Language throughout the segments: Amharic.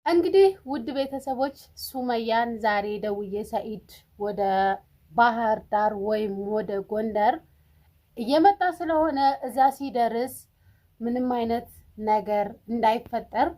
እንግዲህ ውድ ቤተሰቦች ሱመያን ዛሬ ደውዬ ሰኢድ ወደ ባህር ዳር ወይም ወደ ጎንደር እየመጣ ስለሆነ እዛ ሲደርስ ምንም አይነት ነገር እንዳይፈጠር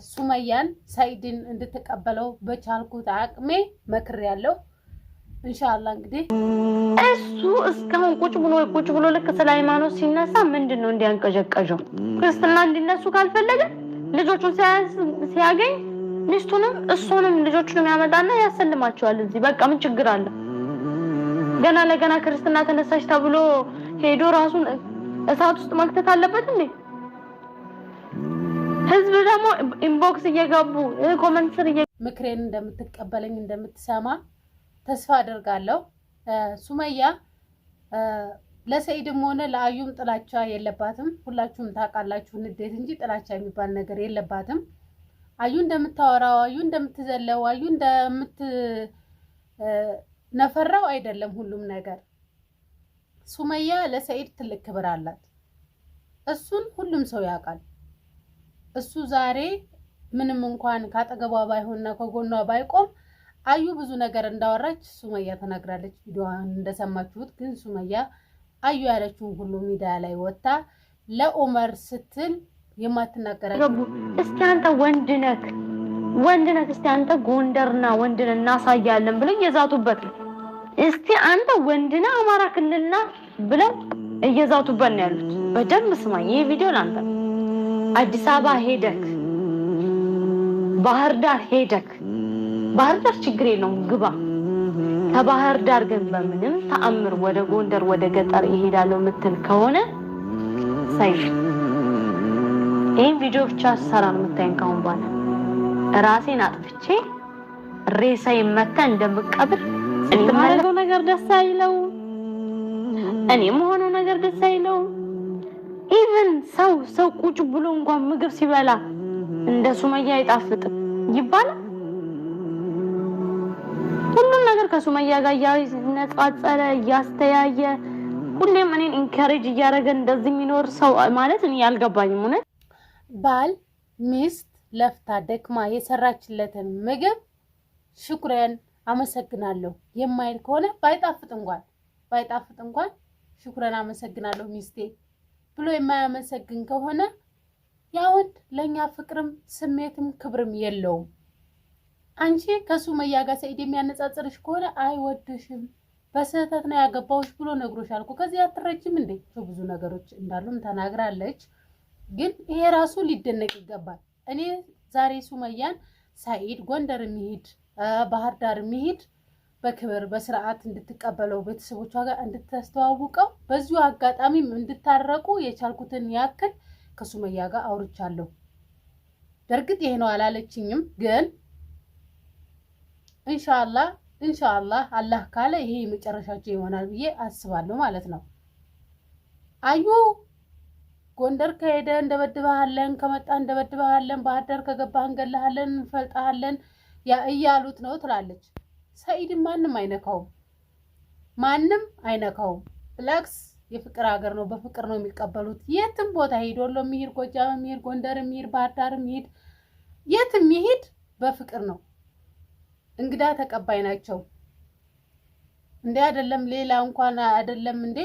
ሱመያን ሰኢድን እንድትቀበለው በቻልኩት አቅሜ መክሬያለሁ። ኢንሻአላህ እንግዲህ እሱ እስካሁን ቁጭ ብሎ ልክ ስለ ሃይማኖት ሲነሳ ምንድነው እንዲያንቀዠቀዠው? ክርስትና እንዲነሱ ካልፈለገ ልጆቹን ሲያገኝ ሚስቱንም እሱንም ልጆቹንም ያመጣና ያሰልማቸዋል። እዚህ በቃ ምን ችግር አለ? ገና ለገና ክርስትና ተነሳሽ ተብሎ ሄዶ ራሱን እሳት ውስጥ መክተት አለበት እንዴ? ህዝብ ደግሞ ኢንቦክስ እየገቡ ኮሜንት ስር ምክሬን እንደምትቀበለኝ እንደምትሰማ ተስፋ አደርጋለሁ። ሱመያ ለሰኢድም ሆነ ለአዩም ጥላቻ የለባትም። ሁላችሁም ታውቃላችሁ፣ ንዴት እንጂ ጥላቻ የሚባል ነገር የለባትም። አዩ እንደምታወራው፣ አዩ እንደምትዘለው፣ አዩ እንደምትነፈራው አይደለም ሁሉም ነገር። ሱመያ ለሰኢድ ትልቅ ክብር አላት። እሱን ሁሉም ሰው ያውቃል። እሱ ዛሬ ምንም እንኳን ካጠገቧ ባይሆንና ከጎኗ ባይቆም አዩ ብዙ ነገር እንዳወራች ሱመያ ተናግራለች። ቪዲዮዋን እንደሰማችሁት ግን ሱመያ አዩ ያለችውን ሁሉ ሚዲያ ላይ ወጣ ለኡመር ስትል የማትናገራቸው እስቲ አንተ ወንድ ነህ እስቲ አንተ ጎንደርና ወንድን እናሳያለን ብለው እየዛቱበት ነው። እስቲ አንተ ወንድና አማራ ክልልና ብለው እየዛቱበት ነው ያሉት። በደንብ ስማኝ፣ ይሄ ቪዲዮ ላንተ አዲስ አበባ ሄደክ ባህር ዳር ሄደክ ባህር ዳር ችግር የለውም ግባ። ከባህር ዳር ግን በምንም ተአምር ወደ ጎንደር ወደ ገጠር ይሄዳለው ምትል ከሆነ ሳይሽ ይሄን ቪዲዮ ብቻ ሰራ ነው የምታየን። ካሁን በኋላ ራሴን አጥፍቼ ሬሳዬ መታ እንደምቀብር የማደርገው ነገር ደስ አይለው፣ እኔም ሆነው ነገር ደስ አይለው። ኢቭን ሰው ቁጭ ብሎ እንኳን ምግብ ሲበላ እንደ ሱመያ አይጣፍጥም ይባላል። ሁሉም ነገር ከሱመያ ጋር ያነጻጸረ ያስተያየ ሁሌም እኔን ኢንካሬጅ እያደረገ እንደዚህ የሚኖር ሰው ማለት እኔ ያልገባኝም። ሆነ ባል ሚስት ለፍታ ደክማ የሰራችለትን ምግብ ሽኩረን አመሰግናለሁ የማይል ከሆነ ባይጣፍጥ እንኳን ሽኩረን አመሰግናለሁ ሚስቴ ብሎ የማያመሰግን ከሆነ ያ ወንድ ለኛ ፍቅርም ስሜትም ክብርም የለውም። አንቺ ከሱመያ ጋር ሰኢድ የሚያነጻጽርሽ ከሆነ አይወድሽም፣ በስህተት ነው ያገባውሽ ብሎ ነግሮሻል እኮ። ከዚህ አትረጅም እንዴ? ብዙ ነገሮች እንዳሉም ተናግራለች። ግን ይሄ ራሱ ሊደነቅ ይገባል። እኔ ዛሬ ሱመያን ሰኢድ ጎንደር የሚሄድ ባህር ዳር የሚሄድ በክብር በስርዓት እንድትቀበለው ቤተሰቦቿ ጋር እንድታስተዋውቀው በዚሁ አጋጣሚም እንድታረቁ የቻልኩትን ያክል ከሱመያ ጋር አውርቻለሁ። በእርግጥ ይሄ ነው አላለችኝም ግን ኢንሻአላህ አላህ ካለ ይሄ መጨረሻቸው ይሆናል ብዬ አስባለሁ ማለት ነው። አዩ ጎንደር ከሄደ እንደበድባለን፣ ከመጣ እንደበድባለን፣ ባህር ዳር ከገባህ እንገላሃለን፣ እንፈልጣሃለን እያሉት ነው ትላለች። ሰኢድ ማንም አይነካውም። ብላክስ የፍቅር ሀገር ነው፣ በፍቅር ነው የሚቀበሉት። የትም ቦታ ሄዶ ወሎ የሚሄድ ጎጃም የሚሄድ ጎንደር የሚሄድ ባህር ዳር የሚሄድ የትም የሚሄድ በፍቅር ነው። እንግዳ ተቀባይ ናቸው። እንዴ አይደለም ሌላ እንኳን አይደለም እንዴ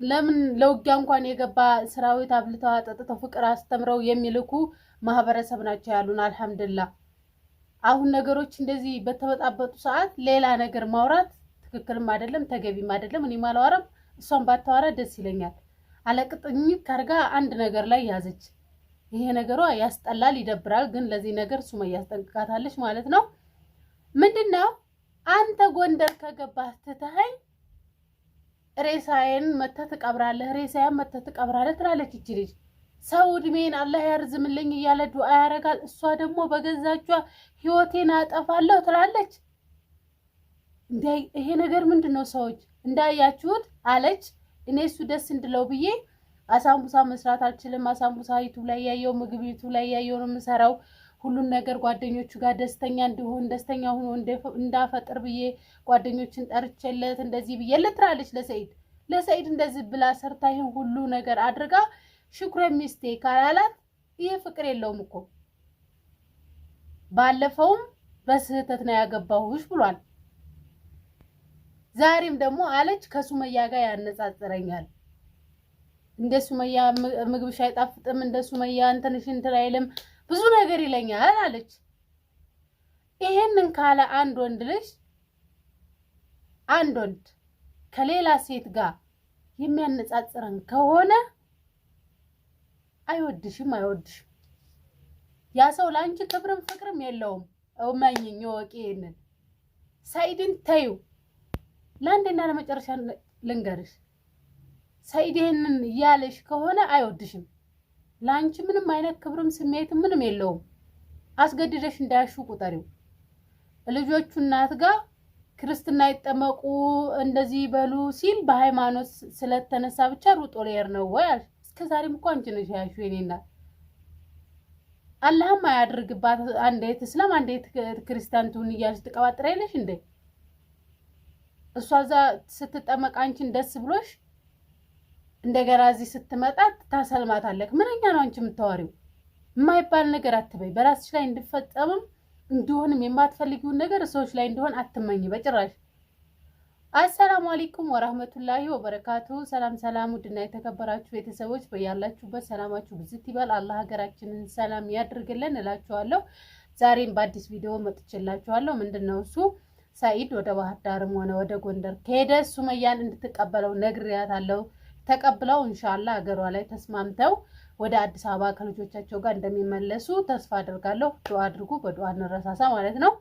ለምን ለውጊያ እንኳን የገባ ሰራዊት አብልተው አጠጥተው ፍቅር አስተምረው የሚልኩ ማህበረሰብ ናቸው ያሉን። አልহামዱሊላህ። አሁን ነገሮች እንደዚህ በተበጣበጡ ሰዓት ሌላ ነገር ማውራት ትክክልም አይደለም ተገቢም አይደለም። እኔ ማላወራም እሷን ባታወራ ደስ ይለኛል። አለቅጥኝ ካርጋ አንድ ነገር ላይ ያዘች። ይሄ ነገሯ ያስጠላል፣ ይደብራል። ግን ለዚህ ነገር ሱመያ ያስጠንቅቃታለች ማለት ነው። ምንድነው አንተ ጎንደር ከገባህ ትተኸኝ ሬሳዬን መተህ ትቀብራለህ፣ ሬሳዬን መተህ ትቀብራለህ ትላለች እቺ ልጅ። ሰው እድሜን አላህ ያርዝምልኝ እያለ ዱዓ ያረጋል። እሷ ደግሞ በገዛጇ ህይወቴን አጠፋለሁ ትላለች። ይሄ ነገር ምንድነው? ሰዎች እንዳያችሁት አለች። እኔ እሱ ደስ እንድለው ብዬ አሳምቡሳ መስራት አልችልም። አሳምቡሳ ዩቲዩብ ላይ ያየው ምግብ ዩቲዩብ ላይ ያየው ነው የምሰራው። ሁሉን ነገር ጓደኞቹ ጋር ደስተኛ እንዲሆን ደስተኛ ሆኖ እንዳፈጥር ብዬ ጓደኞችን ጠርቼለት እንደዚህ ብዬ ለትራለች ለሰኢድ እንደዚህ ብላ ሰርታ ይሄን ሁሉ ነገር አድርጋ ሽኩረ ሚስቴ ካላላት ይሄ ፍቅር የለውም እኮ። ባለፈውም በስህተት ነው ያገባሁሽ ብሏል። ዛሬም ደግሞ አለች ከሱመያ ጋር ያነጻጽረኛል። እንደ ሱመያ ምግብሽ አይጣፍጥም፣ እንደ ሱመያ እንትንሽ እንትን አይልም፣ ብዙ ነገር ይለኛል አለች። ይሄንን ካለ አንድ ወንድ ልጅ አንድ ወንድ ከሌላ ሴት ጋር የሚያነጻጽረን ከሆነ አይወድሽም። ያ ሰው ለአንቺ ክብርም ፍቅርም የለውም። እመኝኝ ወቂ። ይሄንን ሰኢድን ተዩ። ለአንዴና ለመጨረሻ ልንገርሽ፣ ሰኢድ ይሄንን እያለሽ ከሆነ አይወድሽም። ለአንቺ ምንም አይነት ክብርም ስሜትም ምንም የለውም። አስገድደሽ እንዳያሹ ቁጠሪው። ልጆቹ እናት ጋር ክርስትና ይጠመቁ እንደዚህ በሉ ሲል በሃይማኖት ስለተነሳ ብቻ ሩጦ ሊሄድ ነው ወይ አልሽ? እስከዛሬም እኮ አንቺ ነሽ ያሹ የኔና አላህም አያድርግባት። አንዴት እስላም አንዴት ክርስቲያን ትሁን እያልሽ ትቀባጥሪያለሽ እንዴ? እሷ እዛ ስትጠመቅ አንቺን ደስ ብሎሽ እንደገና እዚህ ስትመጣ ታሰልማታለህ። ምንኛ ነው አንቺ የምታወሪው? የማይባል ነገር አትበይ። በራስሽ ላይ እንድፈጸምም እንዲሆንም የማትፈልጊውን ነገር ሰዎች ላይ እንዲሆን አትመኝ በጭራሽ። አሰላሙ አለይኩም ወራህመቱላሂ ወበረካቱ። ሰላም ውድና የተከበራችሁ ቤተሰቦች በያላችሁበት ሰላማችሁ ብዝት ይበል። አላህ ሀገራችንን ሰላም ያድርግልን እላችኋለሁ። ዛሬም በአዲስ ቪዲዮ መጥቼላችኋለሁ። ምንድነው እሱ? ሰኢድ ወደ ባህር ዳርም ሆነ ወደ ጎንደር ከሄደ ሱመያን እንድትቀበለው ነግሬያታለሁ። ተቀብለው ኢንሻአላህ ሀገሯ ላይ ተስማምተው ወደ አዲስ አበባ ከልጆቻቸው ጋር እንደሚመለሱ ተስፋ አደርጋለሁ። ዱአ አድርጉ፣ በዱአ እንረሳሳ ማለት ነው።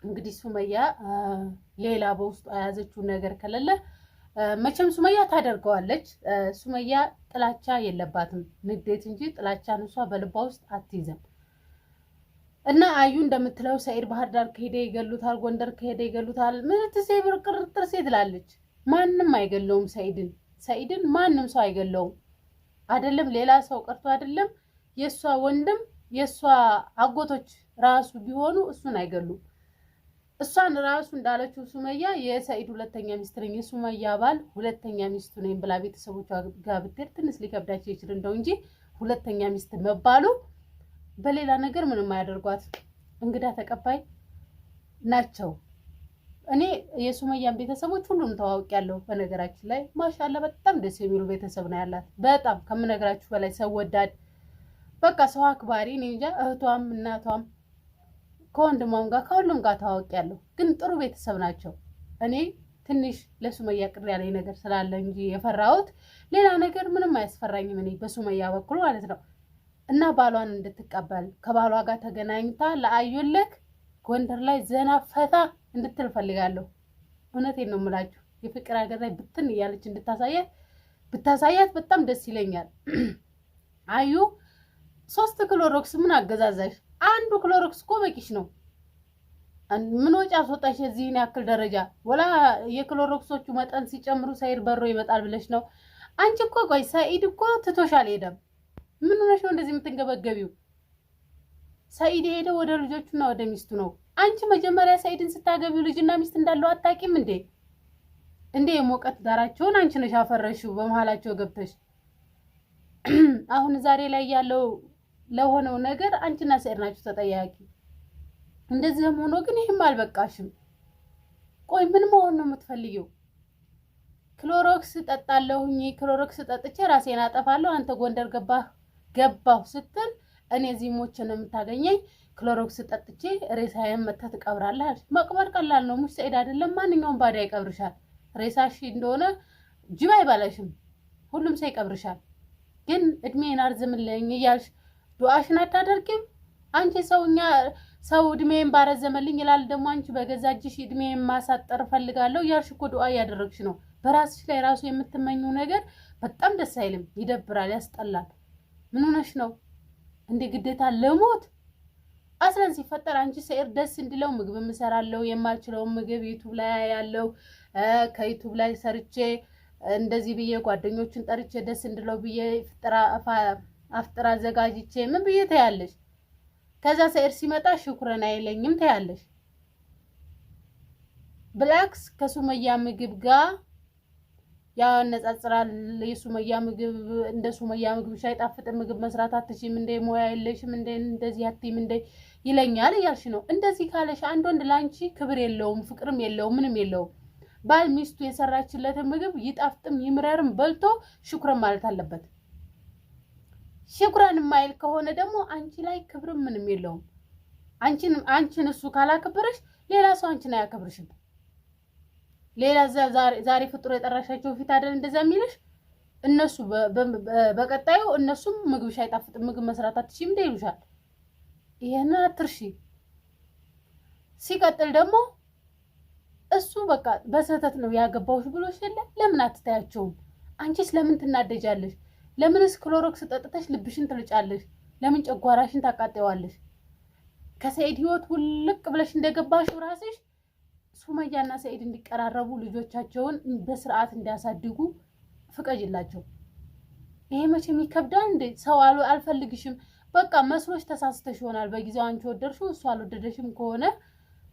እንግዲህ ሱመያ ሌላ በውስጡ የያዘችው ነገር ከሌለ መቼም ሱመያ ታደርገዋለች። ሱመያ ጥላቻ የለባትም፣ ንዴት እንጂ ጥላቻን እሷ በልቧ ውስጥ አትይዝም። እና አዩ እንደምትለው ሰኢድ ባህር ዳር ከሄደ ይገሉታል፣ ጎንደር ከሄደ ይገሉታል። ምን ትሴ ብርቅርጥር ሴት ትላለች። ማንም አይገለውም ሰኢድን ማንም ሰው አይገለውም። አይደለም ሌላ ሰው ቀርቶ አይደለም የሷ ወንድም የሷ አጎቶች ራሱ ቢሆኑ እሱን አይገሉም። እሷን ራሱ እንዳለችው ሱመያ የሰኢድ ሁለተኛ ሚስት ነኝ፣ የሱመያ ባል ሁለተኛ ሚስቱ ነኝ ብላ ቤተሰቦቿ ጋር ብትሄድ ትንሽ ሊከብዳቸው ይችል እንደው እንጂ ሁለተኛ ሚስት መባሉ በሌላ ነገር ምንም አያደርጓት። እንግዳ ተቀባይ ናቸው። እኔ የሱመያን ቤተሰቦች ሁሉም ተዋውቂያለሁ። በነገራችን ላይ ማሻአላ በጣም ደስ የሚሉ ቤተሰብ ነው ያላት። በጣም ከምነግራችሁ በላይ ሰው ወዳድ፣ በቃ ሰው አክባሪ። እኔ እንጃ እህቷም እናቷም ከወንድሟም ጋር ከሁሉም ጋር ተዋውቂያለሁ። ግን ጥሩ ቤተሰብ ናቸው። እኔ ትንሽ ለሱመያ ቅር ያለኝ ነገር ስላለ እንጂ የፈራሁት ሌላ ነገር ምንም አያስፈራኝም። እኔ በሱመያ በኩል ማለት ነው። እና ባሏን እንድትቀበል ከባሏ ጋር ተገናኝታ ለአዩልክ ጎንደር ላይ ዘና ፈታ እንድትል ፈልጋለሁ። እውነቴን ነው የምላችሁ። የፍቅር ሀገር ላይ ብትን እያለች ብታሳያት በጣም ደስ ይለኛል። አዩ 3 ክሎሮክስ ምን አገዛዛሽ? አንዱ ክሎሮክስ እኮ በቂሽ ነው። ምን ወጪ አስወጣሽ የዚህን ያክል ደረጃ? ወላ የክሎሮክሶቹ መጠን ሲጨምሩ ሰኢድ በሮ ይመጣል ብለሽ ነው? አንቺ እኮ ቆይ ሰኢድ እኮ ትቶሻል ሄደም። ምን ሆነሽ ነው እንደዚህ የምትንገበገቢው? ሰኢድ ሄደው ወደ ልጆቹና ወደ ሚስቱ ነው። አንቺ መጀመሪያ ሰኢድን ስታገቢው ልጅና ሚስት እንዳለው አታውቂም እንዴ? የሞቀት ዳራቸውን አንቺ ነሽ አፈረሽው በመሃላቸው ገብተሽ። አሁን ዛሬ ላይ ያለው ለሆነው ነገር አንቺና ሰኢድ ናችሁ ተጠያቂ። እንደዚህም ሆኖ ግን ይሄም አልበቃሽም። ቆይ ምን መሆን ነው የምትፈልጊው? ክሎሮክስ ጠጣለሁኝ፣ ክሎሮክስ ጠጥቼ ራሴን አጠፋለሁ፣ አንተ ጎንደር ገባሁ ስትል እኔ እዚህ ሞቼ ነው የምታገኘኝ። ክሎሮክስ ጠጥቼ ሬሳዬን መተህ ትቀብራለህ። መቅበር ቀላል ነው። ሙሽ ሰኢድ አይደለም ማንኛውም ባዳ ይቀብርሻል። ሬሳሽ እንደሆነ ጅብ አይባላሽም፣ ሁሉም ሰው ይቀብርሻል። ግን እድሜን አርዝምልኝ እያልሽ ዱዓሽን አታደርጊም? አንቺ ሰው እድሜን ባረዘመልኝ ይላል፣ ደግሞ አንቺ በገዛ እጅሽ እድሜን ማሳጠር ፈልጋለሁ እያልሽ እኮ ዱዓ እያደረግሽ ነው። በራስሽ ላይ ራሱ የምትመኙ ነገር በጣም ደስ አይልም፣ ይደብራል፣ ያስጠላል። ምን ሆነሽ ነው እንደ ግዴታ ለሞት አስለን ሲፈጠር አንቺ ሰኢድ ደስ እንዲለው ምግብ እሰራለሁ፣ የማልችለው ምግብ ዩቲዩብ ላይ ያለው ከዩቲዩብ ላይ ሰርቼ እንደዚህ ብዬ ጓደኞችን ጠርቼ ደስ እንዲለው ብዬ አፍጥራ አዘጋጅቼ ምን ብዬ ታያለሽ? ከዛ ሰኢድ ሲመጣ ሽኩረን አይለኝም ታያለሽ። ብላክስ ከሱመያ ምግብ ጋር ያነጻጽራል። የሱመያ ምግብ እንደ ሱመያ ምግብ ሳይጣፍጥ ምግብ መስራት አትችይም እንደ ሙያ የለሽም እንደ እንደዚህ አትይም እንደ ይለኛል እያልሽ ነው። እንደዚህ ካለሽ አንድ ወንድ ላንቺ ክብር የለውም፣ ፍቅርም የለውም፣ ምንም የለውም። ባል ሚስቱ የሰራችለትን ምግብ ይጣፍጥም ይምረርም በልቶ ሽኩረን ማለት አለበት። ሽኩረን የማይል ከሆነ ደግሞ አንቺ ላይ ክብርም ምንም የለውም። አንቺን እሱ ካላከበረሽ ሌላ ሰው አንቺን አያከብርሽም። ሌላ ዛሬ ፍጡር የጠራሻቸው ፊት አይደል እንደዛ የሚልሽ። እነሱ በቀጣዩ እነሱም ምግብሽ አይጣፍጥም ምግብ መስራት አትችይም እንደ ይሉሻል። ይሄን አትርሺ። ሲቀጥል ደግሞ እሱ በቃ በስህተት ነው ያገባውሽ ብሎሽ የለ ለምን አትታያቸውም? አንቺስ ለምን ትናደጃለሽ? ለምንስ ክሎሮክስ ጠጥተሽ ልብሽን ትልጫለሽ? ለምን ጨጓራሽን ታቃጠዋለሽ? ከሰይድ ህይወት ውልቅ ብለሽ እንደገባሽው ራስሽ ሱመያና ሰይድ እንዲቀራረቡ ልጆቻቸውን በስርዓት እንዲያሳድጉ ፍቀጅላቸው። ይሄ መቼም ይከብዳል እንዴ? ሰው አልፈልግሽም በቃ መስሎሽ ተሳስተሽ ይሆናል። በጊዜው አንቺ ወደድሽው እሱ አልወደደሽም ከሆነ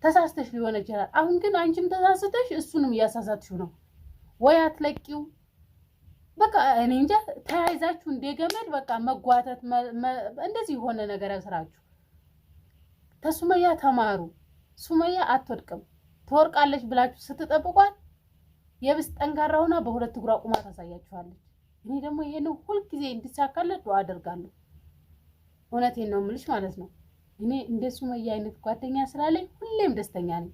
ተሳስተሽ ሊሆን ይችላል። አሁን ግን አንቺም ተሳስተሽ እሱንም እያሳሳትሽው ነው። ወይ አትለቂው በቃ እኔ እንጃ ተያይዛችሁ እንደገመድ በቃ መጓተት እንደዚህ የሆነ ነገር ያስራችሁ። ተሱመያ ተማሩ። ሱመያ አትወድቅም። ትወርቃለች ብላችሁ ስትጠብቋት የብስ ጠንካራ ሆና በሁለት እግሯ ቁማ ታሳያችኋለች። እኔ ደግሞ ይሄን ሁልጊዜ እንዲሳካለት ዱአ አደርጋለሁ። እውነቴን ነው የምልሽ ማለት ነው። እኔ እንደ ሱመያ አይነት ጓደኛ ስላለኝ ሁሌም ደስተኛ ነኝ።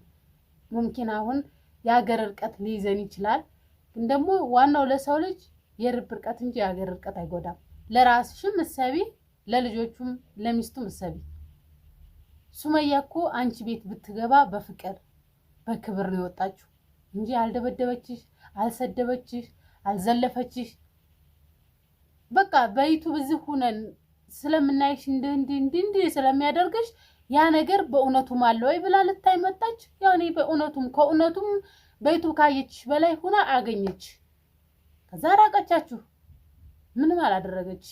ሙምኪን አሁን የሀገር ርቀት ሊይዘን ይችላል፣ ግን ደግሞ ዋናው ለሰው ልጅ የርብ ርቀት እንጂ የሀገር ርቀት አይጎዳም። ለራስሽም እሰቢ፣ ለልጆቹም ለሚስቱም እሰቢ። ሱመያ እኮ አንቺ ቤት ብትገባ በፍቅር በክብር ነው የወጣችሁ እንጂ አልደበደበችሽ፣ አልሰደበችሽ፣ አልዘለፈችሽ። በቃ በዩቲዩብ እዚህ ሁነን ስለምናይሽ እንዲህ ስለሚያደርግሽ ያ ነገር በእውነቱም አለ ወይ ብላ ልታይ መጣች። ያኔ በእውነቱም ከእውነቱም በዩቲዩብ ካየችሽ በላይ ሁና አገኘች። ከዛ ራቀቻችሁ። ምንም አላደረገች።